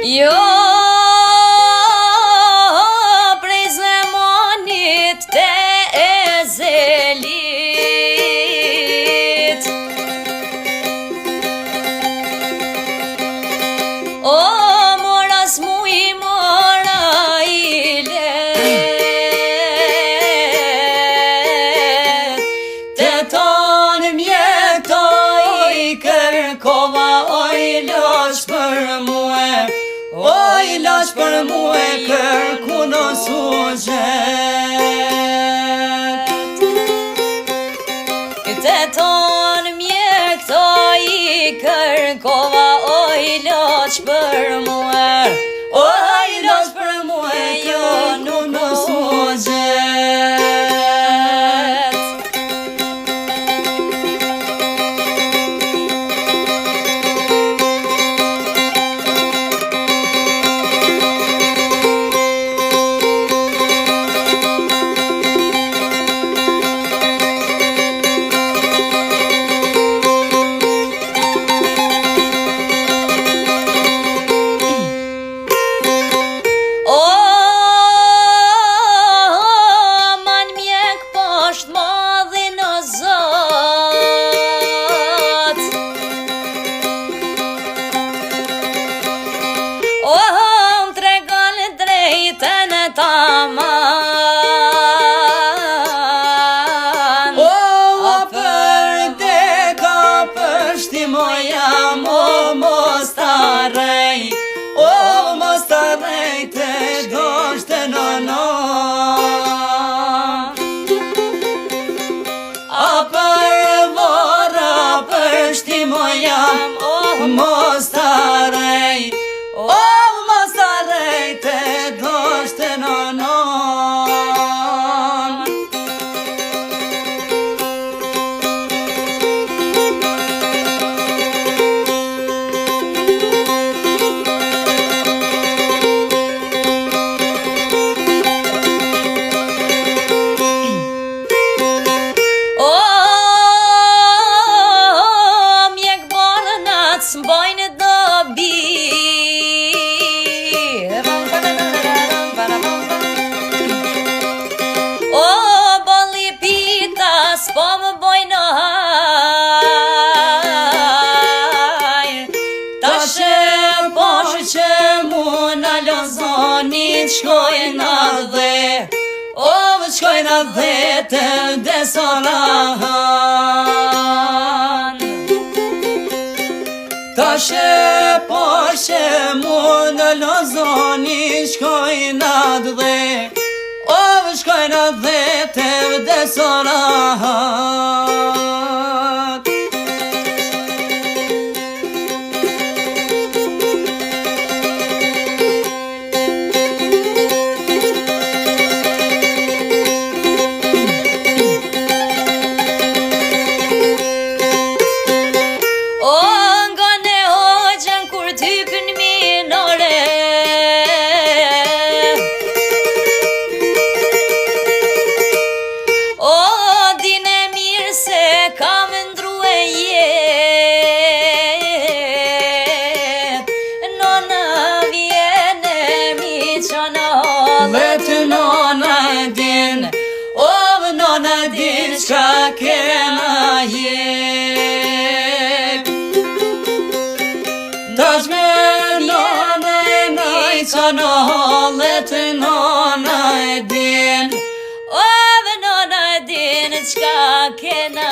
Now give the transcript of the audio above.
Jo prej zemonit te ezelit, o mora s'mu I mora I let, te tonë mjetoj kërkova, oj losh për muë, oj losh për muë kërku në sugjet. Te tonë mjetoj kërkova, oj losh për muë, oj losh për muë jo nuk në sugjet. Moja mo mos ta rej, o mos ta rej te doshte nono. A për vora për shti moja mos ta rej, o mos ta rej te doshte nono. S'mbojnë dobi, o bolli pita s'po më bojnë hajr, tashe poshë që mu në lozonit shkojnë dhe, o shkojnë dhe të desoran. Tashe poshe mu në lozoni shkojnë dhe, o shkojnë dhe të vdesorat. Letë nona din, o nona din qka kena jek. Tash me nona e nëj qa në letë nona din, o nona din qka kena